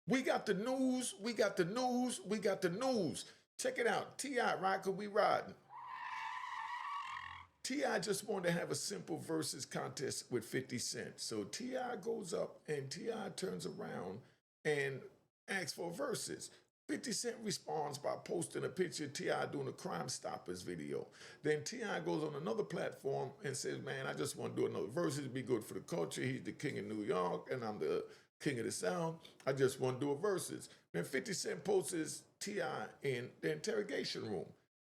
We got the news, we got the news, we got the news. Check it out. T.I, right? Cause we riding. T.I just wanted to have a simple versus contest with 50 Cent. So T.I goes up and T.I turns around and asks for verses. 50 Cent responds by posting a picture of T.I doing a Crime Stoppers video. Then T.I goes on another platform and says, man, I just want to do another verses, be good for the culture. He's the king of New York and I'm the king of the South. I just want to do a verses. Then 50 Cent posts T.I in the interrogation room.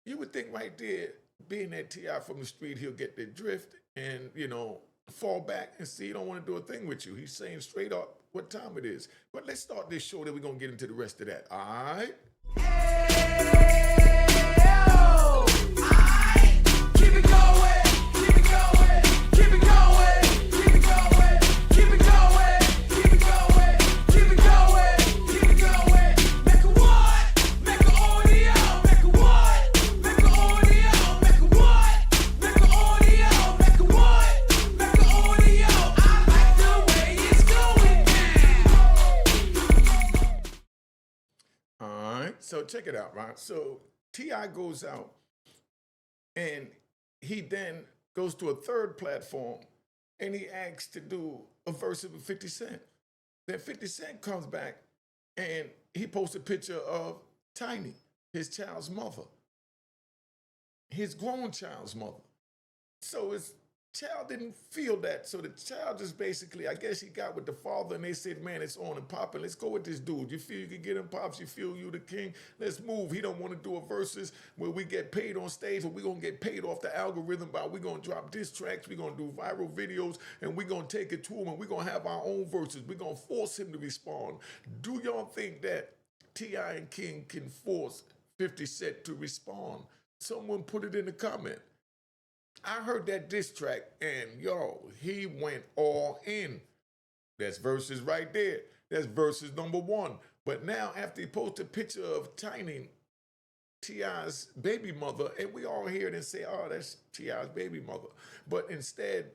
You would think right there, being that T.I from the street, he'll get the drift and, fall back and see he don't want to do a thing with you. He's saying straight up what time it is. But let's start this show, then we're going to get into the rest of that. All right? All right, so check it out, right? So T.I goes out and he then goes to a third platform and he asks to do a verse with 50 Cent. Then 50 Cent comes back and he posts a picture of Tiny, his child's mother, his grown child's mother. So his child didn't feel that. So the child just basically, I guess he got with the father and they said, man, it's on and popping. Let's go with this dude. You feel you can get him, Pops? You feel you the king? Let's move. He don't want to do a verses where we get paid on stage, but we're going to get paid off the algorithm by we're going to drop diss tracks, we're going to do viral videos, and we're going to take it to him, and we're going to have our own verses. We're going to force him to respond. Do y'all think that T.I and King can force 50 Cent to respond? Someone put it in the comment. I heard that diss track and he went all in. That's verses right there. That's verses number one. But now after he posted a picture of Tiny, T.I.'s baby mother, and we all hear it and say, oh, that's T.I.'s baby mother. But instead,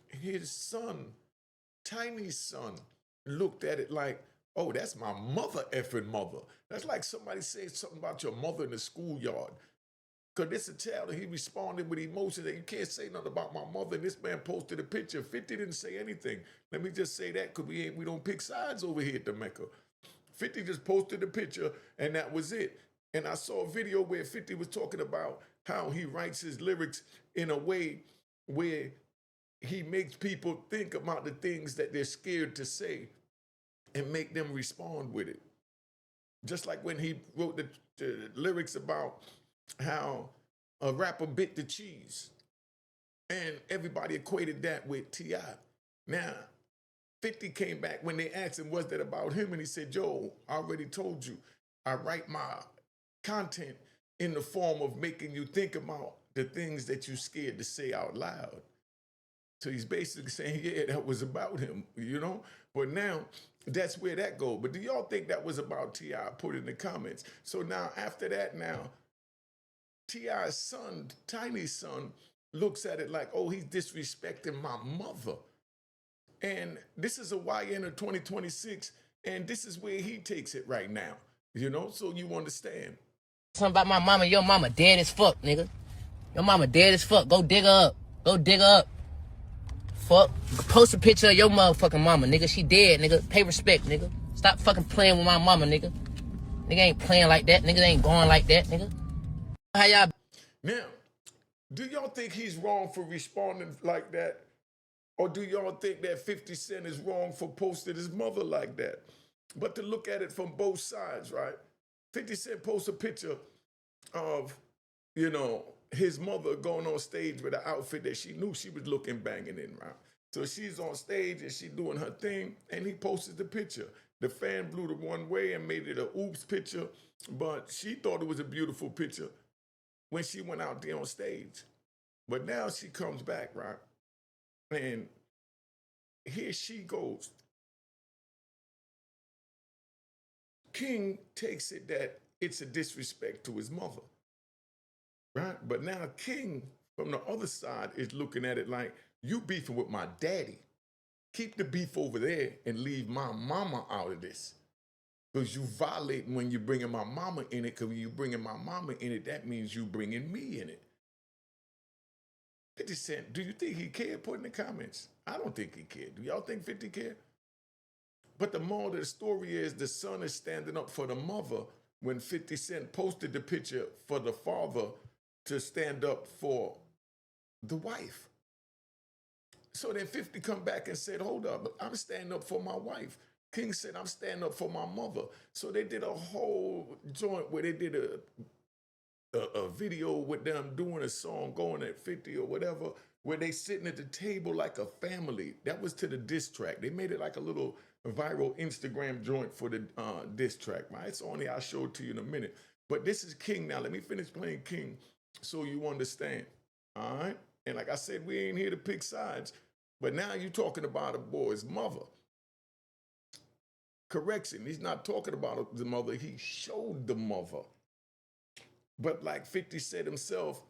his son, Tiny's son, looked at it like, oh, that's my mother effing mother. That's like somebody saying something about your mother in the schoolyard. Because this is a child and he responded with emotion that you can't say nothing about my mother. And this man posted a picture. 50 didn't say anything. Let me just say that because we don't pick sides over here at the Mecca. 50 just posted a picture and that was it. And I saw a video where 50 was talking about how he writes his lyrics in a way where he makes people think about the things that they're scared to say and make them respond with it. Just like when he wrote the lyrics about how a rapper bit the cheese and everybody equated that with T.I. Now, 50 came back when they asked him, was that about him? And he said, Joe, I already told you, I write my content in the form of making you think about the things that you're scared to say out loud. So he's basically saying, yeah, that was about him, But now, that's where that goes. But do y'all think that was about T.I? Put it in the comments. So now, after that now, T.I.'s son, Tiny's son, looks at it like, oh, he's disrespecting my mother. And this is a YN of 2026, and this is where he takes it right now, so you understand. Something about my mama, your mama dead as fuck, nigga. Your mama dead as fuck. Go dig her up. Go dig her up. Fuck. Post a picture of your motherfucking mama, nigga. She dead, nigga. Pay respect, nigga. Stop fucking playing with my mama, nigga. Nigga ain't playing like that. Nigga ain't going like that, nigga. How y'all? Now, do y'all think he's wrong for responding like that? Or do y'all think that 50 Cent is wrong for posting his mother like that? But to look at it from both sides, right? 50 Cent posts a picture of, his mother going on stage with an outfit that she knew she was looking banging in, right? So she's on stage and she's doing her thing, and he posted the picture. The fan blew the one way and made it a oops picture, but she thought it was a beautiful picture when she went out there on stage. But now she comes back, right? And here she goes. King takes it that it's a disrespect to his mother, right? But now King, from the other side, is looking at it like, you beefing with my daddy. Keep the beef over there and leave my mama out of this. Because you violate when you're bringing my mama in it, because when you bringing my mama in it, that means you bringing me in it. 50 Cent, do you think he cared? Put in the comments. I don't think he cared. Do y'all think 50 cared? But the moral of the story is the son is standing up for the mother when 50 Cent posted the picture for the father to stand up for the wife. So then 50 come back and said, hold up, I'm standing up for my wife. King said, I'm standing up for my mother. So they did a whole joint where they did a video with them doing a song going at 50 or whatever, where they sitting at the table like a family. That was to the diss track. They made it like a little viral Instagram joint for the diss track, right? It's only I'll show it to you in a minute. But this is King now. Let me finish playing King so you understand, all right? And like I said, we ain't here to pick sides, but now you're talking about a boy's mother. Correction, he's not talking about the mother, he showed the mother. But like 50 said himself,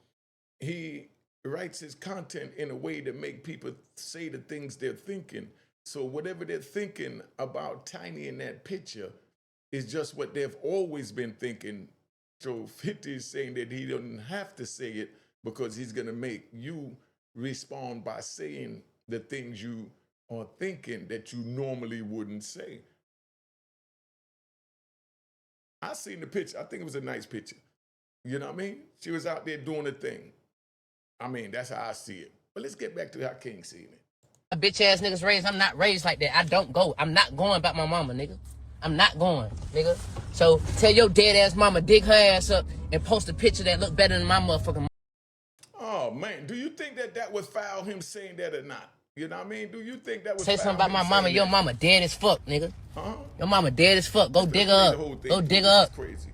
he writes his content in a way to make people say the things they're thinking. So whatever they're thinking about Tiny in that picture is just what they've always been thinking. So 50 is saying that he doesn't have to say it because he's going to make you respond by saying the things you are thinking that you normally wouldn't say. I seen the picture. I think it was a nice picture. You know what I mean? She was out there doing a thing. I mean, that's how I see it. But let's get back to how King seen it. Bitch ass niggas raised. I'm not raised like that. I don't go. I'm not going about my mama, nigga. I'm not going, nigga. So tell your dead ass mama dig her ass up and post a picture that look better than my motherfucking. Oh man, do you think that was foul him saying that or not? You know what I mean? Do you think that was say foul something about my mama? Your mama dead as fuck, nigga. Huh? Your mama dead as fuck. Go dig her up. Go dig her up. Crazy.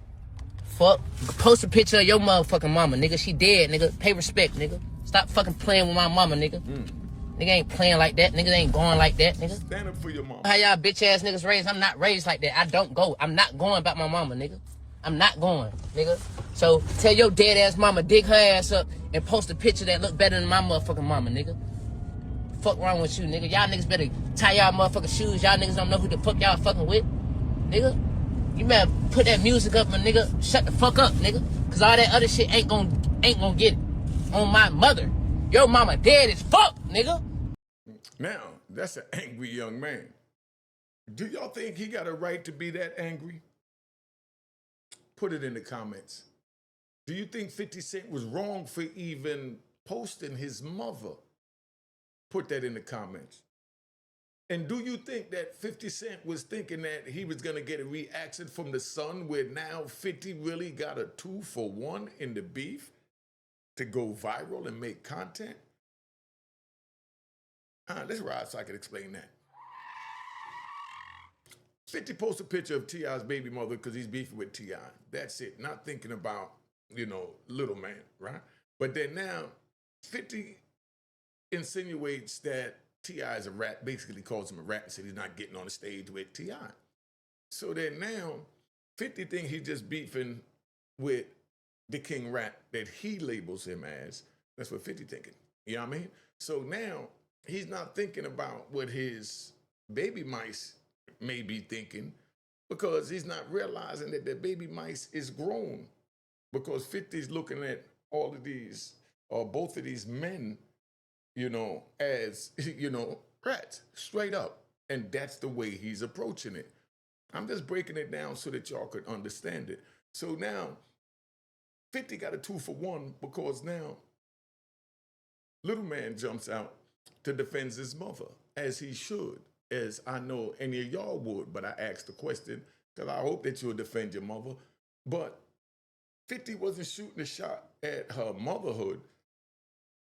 Fuck. Post a picture of your motherfucking mama, nigga. She dead, nigga. Pay respect, nigga. Stop fucking playing with my mama, nigga. Nigga ain't playing like that. Niggas ain't going like that, nigga. Stand up for your mama. How y'all bitch ass niggas raised? I'm not raised like that. I don't go. I'm not going about my mama, nigga. I'm not going, nigga. So tell your dead ass mama dig her ass up and post a picture that look better than my motherfucking mama, nigga. Fuck wrong with you, nigga? Y'all niggas better tie y'all motherfucking shoes. Y'all niggas don't know who the fuck y'all fucking with, nigga. You better put that music up and nigga shut the fuck up, nigga. Cause all that other shit ain't gonna get it. On my mother. Your mama dead as fuck, nigga. Now, that's an angry young man. Do y'all think he got a right to be that angry? Put it in the comments. Do you think 50 Cent was wrong for even posting his mother? Put that in the comments. And do you think that 50 Cent was thinking that he was going to get a reaction from the son where now 50 really got a 2-for-1 in the beef to go viral and make content? Let's ride so I can explain that. 50 posts a picture of T.I.'s baby mother because he's beefing with T.I. That's it. Not thinking about, little man, right? But then now 50 insinuates that T.I. is a rat, basically calls him a rat and said he's not getting on the stage with T.I. So then now 50 thinks he's just beefing with the king rat that he labels him as. That's what 50 thinking. You know what I mean? So now he's not thinking about what his baby mice may be thinking because he's not realizing that the baby mice is grown because 50 is looking at all of these, or both of these men, as, rats, straight up. And that's the way he's approaching it. I'm just breaking it down so that y'all could understand it. So now 50 got a 2-for-1 because now little man jumps out to defend his mother, as he should, as I know any of y'all would, but I asked the question because I hope that you'll defend your mother. But 50 wasn't shooting a shot at her motherhood.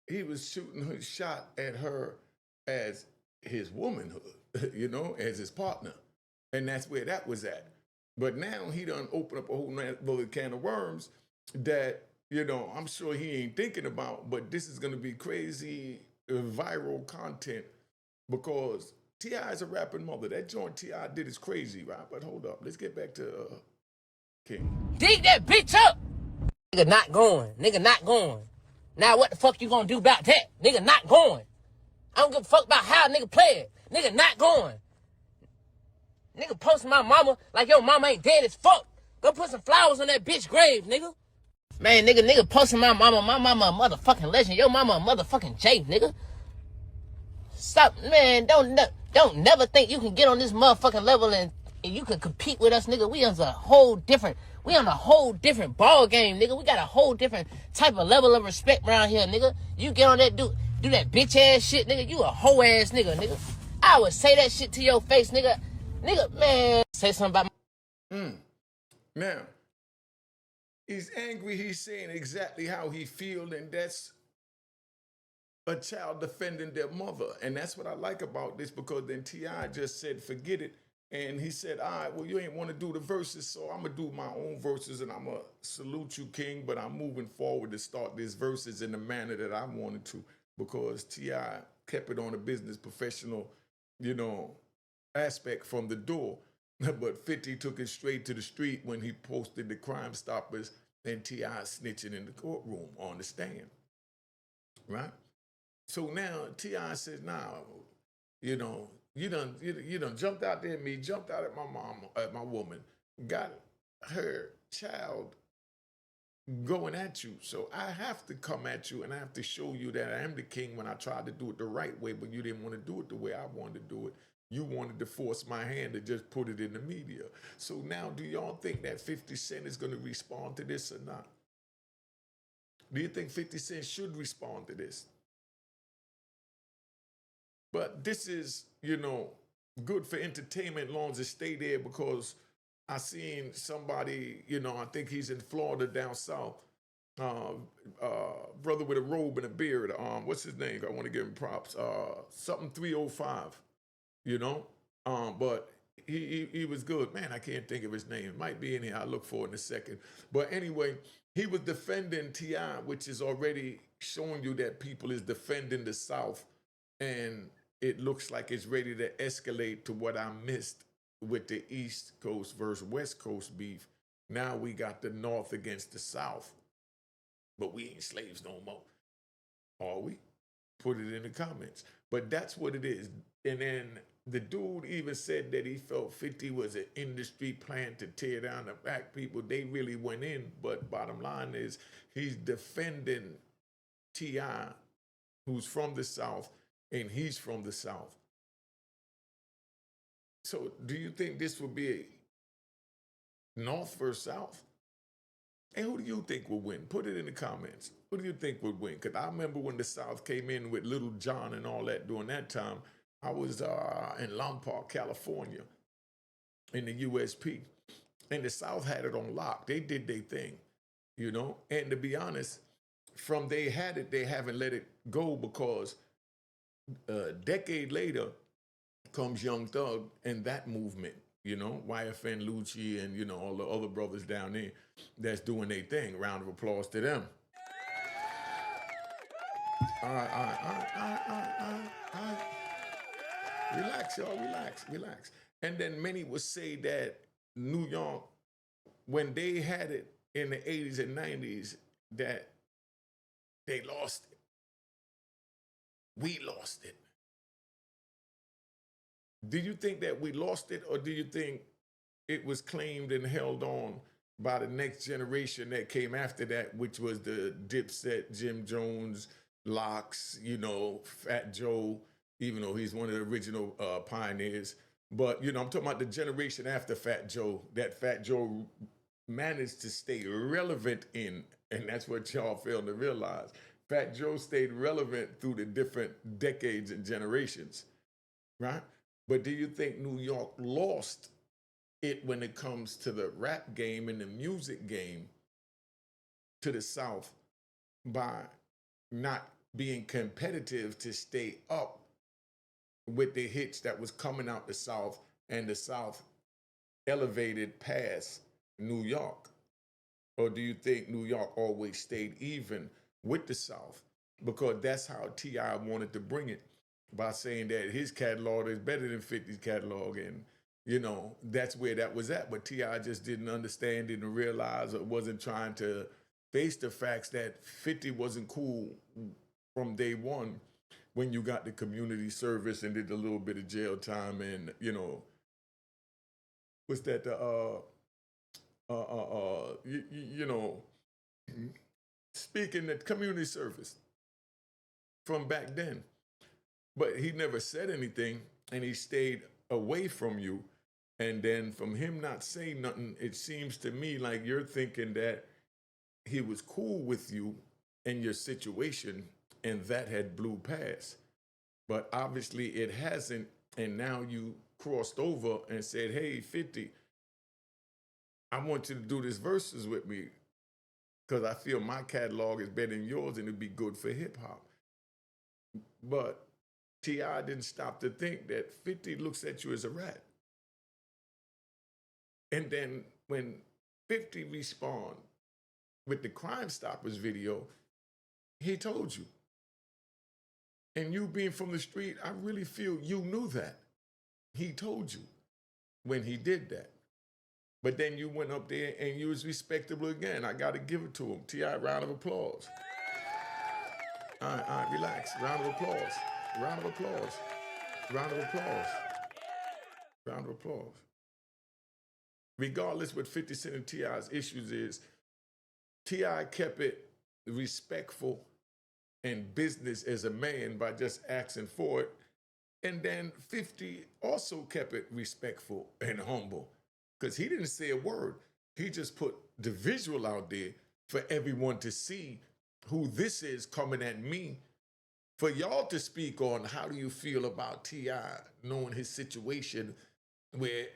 He was shooting a shot at her as his womanhood, as his partner. And that's where that was at. But now he done opened up a whole nother can of worms that, I'm sure he ain't thinking about, but this is going to be crazy viral content because T.I. is a rapping mother. That joint T.I. did is crazy, right? But hold up. Let's get back to King. Dig that bitch up! Nigga not going. Nigga not going. Now what the fuck you gonna do about that? Nigga not going. I don't give a fuck about how a nigga play it. Nigga not going. Nigga posting my mama like your mama ain't dead as fuck. Go put some flowers on that bitch grave, nigga. Man, nigga posting my mama a motherfucking legend. Your mama a motherfucking J, nigga. Stop, man, don't never think you can get on this motherfucking level and you can compete with us, nigga. We on a whole different ball game, nigga. We got a whole different type of level of respect around here, nigga. You get on that do that bitch ass shit, nigga. You a hoe ass nigga. I would say that shit to your face, nigga. Nigga, man, say something about Now, he's angry. He's saying exactly how he feels, and that's a child defending their mother. And that's what I like about this, because then T.I. just said, forget it. And he said, all right, well, you ain't want to do the verses, so I'm going to do my own verses, and I'm going to salute you, King, but I'm moving forward to start these verses in the manner that I wanted to, because T.I. kept it on a business professional, aspect from the door. But 50 took it straight to the street when he posted the Crime Stoppers and T.I. snitching in the courtroom on the stand, right? So now T.I. says, now, you done jumped out there at me, jumped out at my mom, at my woman, got her child going at you. So I have to come at you and I have to show you that I am the king when I tried to do it the right way, but you didn't want to do it the way I wanted to do it. You wanted to force my hand to just put it in the media. So now do y'all think that 50 Cent is going to respond to this or not? Do you think 50 Cent should respond to this? But this is, good for entertainment long as it stay there, because I seen somebody, I think he's in Florida down south, brother with a robe and a beard. What's his name? I want to give him props. Something 305, but he was good. Man, I can't think of his name. It might be in here. I'll look for it in a second. But anyway, he was defending T.I., which is already showing you that people is defending the South. And it looks like it's ready to escalate to what I missed with the East Coast versus West Coast beef. Now we got the North against the South. But we ain't slaves no more. Are we? Put it in the comments. But that's what it is. And then the dude even said that he felt 50 was an industry plan to tear down the black people. They really went in. But bottom line is, he's defending T.I., who's from the South, and he's from the South. So do you think this will be a North versus South? And who do you think will win? Put it in the comments. Who do you think would win? Because I remember when the South came in with Little John and all that during that time, I was in Lompart, California, in the USP. And the South had it on lock. They did their thing, And to be honest, from they had it, they haven't let it go, because a decade later comes Young Thug and that movement, YFN Lucci and, all the other brothers down there that's doing their thing. Round of applause to them. All right. Relax, y'all, relax. And then many would say that New York, when they had it in the 80s and 90s, that they lost it. We lost it. Do you think that we lost it, or do you think it was claimed and held on by the next generation that came after that, which was the Dipset, Jim Jones, Locks, Fat Joe, even though he's one of the original pioneers. But, I'm talking about the generation after Fat Joe, that Fat Joe managed to stay relevant in, and that's what y'all fail to realize. Fat Joe stayed relevant through the different decades and generations, right? But do you think New York lost it when it comes to the rap game and the music game to the South by not being competitive to stay up with the hits that was coming out the South, and the South elevated past New York? Or do you think New York always stayed even with the South? Because that's how T.I. wanted to bring it, by saying that his catalog is better than 50's catalog. And, that's where that was at. But T.I. just didn't understand, didn't realize, or wasn't trying to face the facts that 50 wasn't cool from day one when you got the community service and did a little bit of jail time and, was that the you know, speaking at community service from back then. But he never said anything, and he stayed away from you. And then from him not saying nothing, it seems to me like you're thinking that he was cool with you and your situation, and that had blew past. But obviously it hasn't, and now you crossed over and said, "Hey, 50, I want you to do this verses with me because I feel my catalog is better than yours, and it'd be good for hip hop." But T.I. didn't stop to think that 50 looks at you as a rat. And then when 50 respond with the Crime Stoppers video, he told you. And you being from the street, I really feel you knew that. He told you when he did that. But then you went up there and you was respectable again. I got to give it to him. T.I., round of applause. All right, relax. Round of applause. Round of applause. Round of applause. Round of applause. Regardless what 50 Cent and T.I.'s issues is, T.I. kept it respectful and business as a man by just asking for it. And then 50 also kept it respectful and humble because he didn't say a word. He just put the visual out there for everyone to see who this is coming at me, for y'all to speak on how do you feel about T.I. knowing his situation where,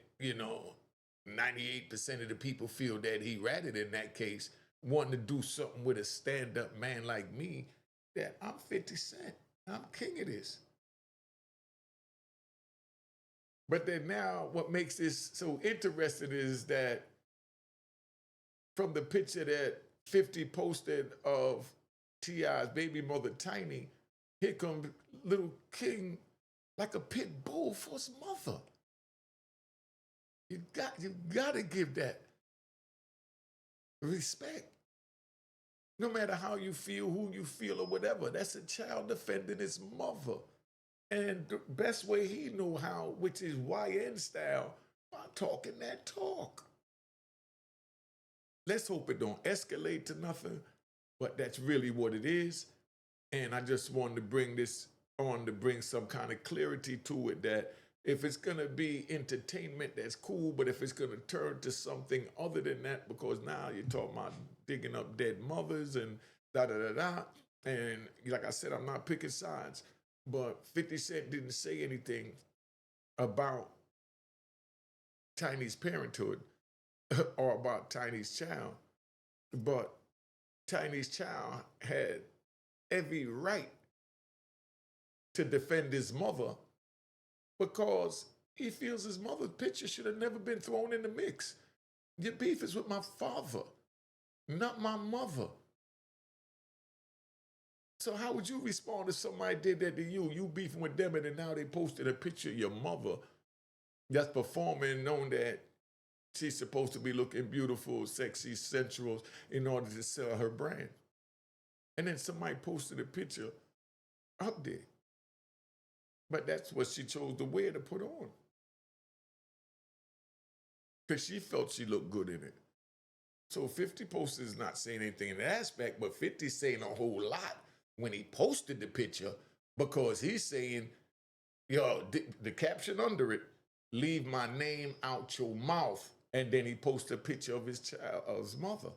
98% of the people feel that he ratted in that case, wanting to do something with a stand-up man like me, that I'm 50 Cent. I'm king of this. But then now what makes this so interesting is that from the picture that 50 posted of T.I.'s baby mother, Tiny, here comes little King like a pit bull for his mother. You got to give that respect. No matter how you feel, who you feel, or whatever, that's a child defending his mother. And the best way he knew how, which is YN style, by talking that talk. Let's hope it don't escalate to nothing, but that's really what it is. And I just wanted to bring this on to bring some kind of clarity to it, that if it's going to be entertainment, that's cool, but if it's going to turn to something other than that, because now you're talking about digging up dead mothers and da-da-da-da, and like I said, I'm not picking sides, but 50 Cent didn't say anything about Tiny's parenthood or about Tiny's child, but Tiny's child had every right to defend his mother because he feels his mother's picture should have never been thrown in the mix. Your beef is with my father, not my mother. So how would you respond if somebody did that to you? You beefing with them and then now they posted a picture of your mother that's performing, knowing that she's supposed to be looking beautiful, sexy, sensual in order to sell her brand. And then somebody posted a picture up there. But that's what she chose to wear to put on. Because she felt she looked good in it. So 50 posted is not saying anything in that aspect, but 50's saying a whole lot when he posted the picture because he's saying, the caption under it, leave my name out your mouth. And then he posted a picture of his child, of his mother.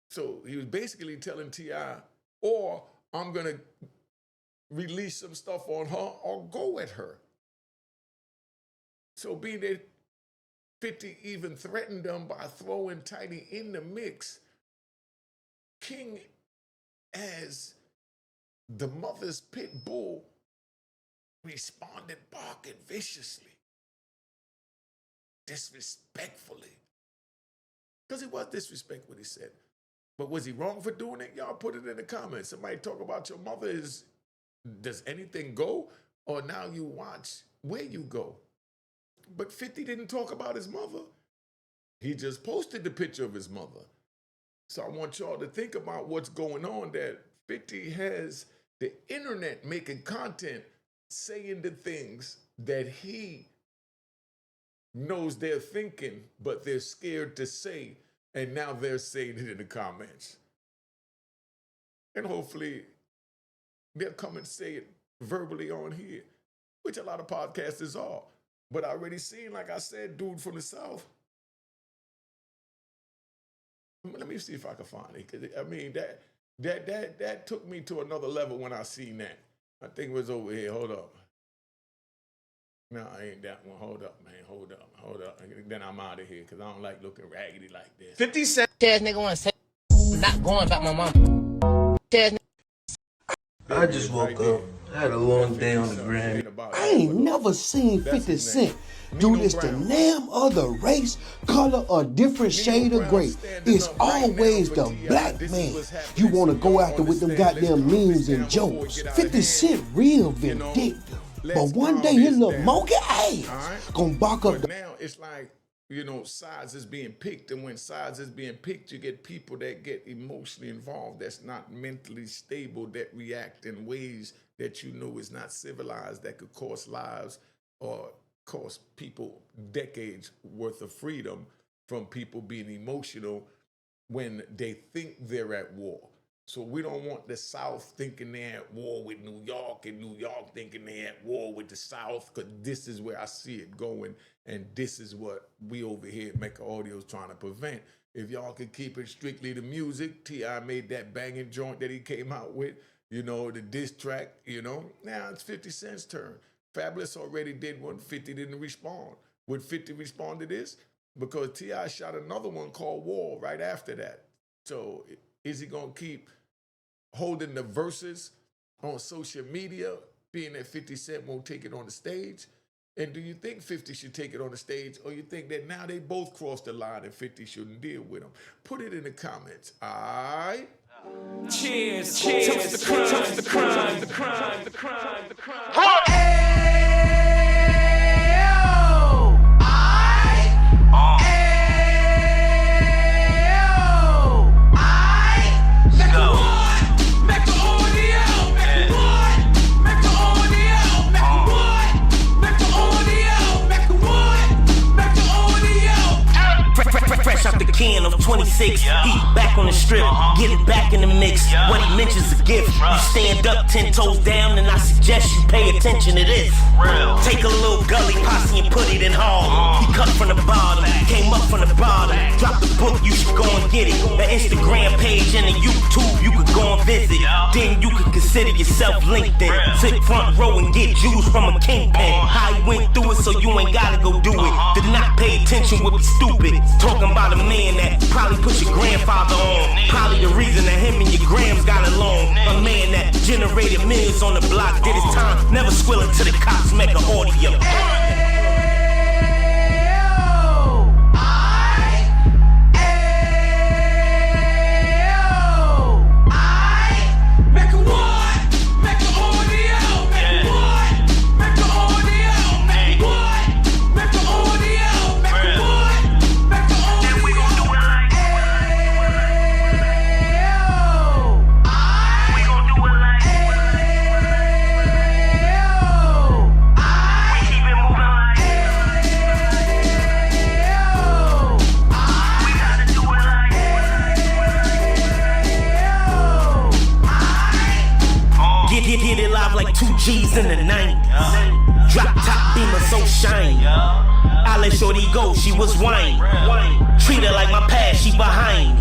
So he was basically telling T.I., or I'm going to release some stuff on her or go at her. So being that 50 even threatened them by throwing Tiny in the mix, King, as the mother's pit bull, responded barking viciously, disrespectfully. Because it was disrespect what he said. But was he wrong for doing it? Y'all put it in the comments. Somebody talk about your mother does anything go? Or now you watch where you go. But 50 didn't talk about his mother. He just posted the picture of his mother. So I want y'all to think about what's going on, that 50 has the internet making content saying the things that he knows they're thinking, but they're scared to say, and now they're saying it in the comments. And hopefully they'll come and say it verbally on here, which a lot of podcasters are. But I already seen, like I said, dude from the South. Let me see if I can find it. 'Cause I mean, that took me to another level when I seen that. I think it was over here. Hold up. No, I ain't that one. Hold up, man. Hold up. And then I'm out of here because I don't like looking raggedy like this. 50 Cent. Ass nigga wanna say not going about my mama. I just woke up. I had a long day on the gram. I ain't never seen 50 Cent do this to damn other race, color, or different shade of gray. It's always the black man you want to go after with them goddamn memes and jokes. 50 Cent real vindictive. But one day his little monkey ass gonna bark up. But now it's like, you know, sides is being picked, and when sides is being picked, you get people that get emotionally involved, that's not mentally stable, that react in ways that you know is not civilized, that could cost lives or cost people decades worth of freedom from people being emotional when they think they're at war. So we don't want the South thinking they're at war with New York and New York thinking they're at war with the South, because this is where I see it going, and this is what we over here at Mecca Audio is trying to prevent. If y'all could keep it strictly to music, T.I. made that banging joint that he came out with, you know, the diss track, you know. Now it's 50 Cent's turn. Fabulous already did one, 50 didn't respond. Would 50 respond to this? Because T.I. shot another one called War right after that. So is he gonna keep holding the verses on social media, being that 50 Cent won't take it on the stage? And do you think 50 should take it on the stage, or you think that now they both crossed the line and 50 shouldn't deal with them? Put it in the comments, all right? Cheers. Toast the crime. Fresh out the can of 26, he back on the strip, get it back in the mix. What he mentions a gift. You stand up 10 toes down, and I suggest you pay attention to this. Take a little gully posse and put it in hall. He cut from the bottom, came up from the bottom. Drop the book, you should go and get it. The Instagram page and the YouTube, you could go and visit. Then you could consider yourself LinkedIn. Sit front row and get Jews from a kingpin. How he went through it, so you ain't gotta go do it. Did not pay attention would be stupid. Talking about a man that probably put your grandfather on. Probably the reason that him and your grams got along. A man that generated millions on the block, did his time, never squilling to the cops, Mecca Audio. Get it live like 2 G's in the 90s. Drop top beamer so shiny. I let shorty go, she was whining. Treat her like my past, she behind.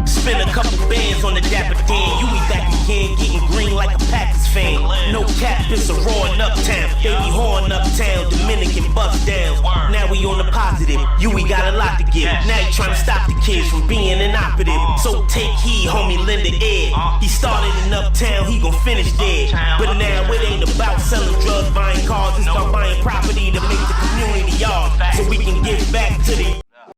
Spend a couple bands on the dapper Dan. You be back again, getting green like a Packers fan. No cap, it's a roaring uptown. Baby horn uptown, Dominican bust down. Now we on the positive, we got a lot to give. Now you trying to stop the kids from being inoperative. So take heed, homie, lend an ear. He started in uptown, he gon' finish there. But now it ain't about selling drugs, buying cars. It's about buying property to make the community yard, so we can give back to the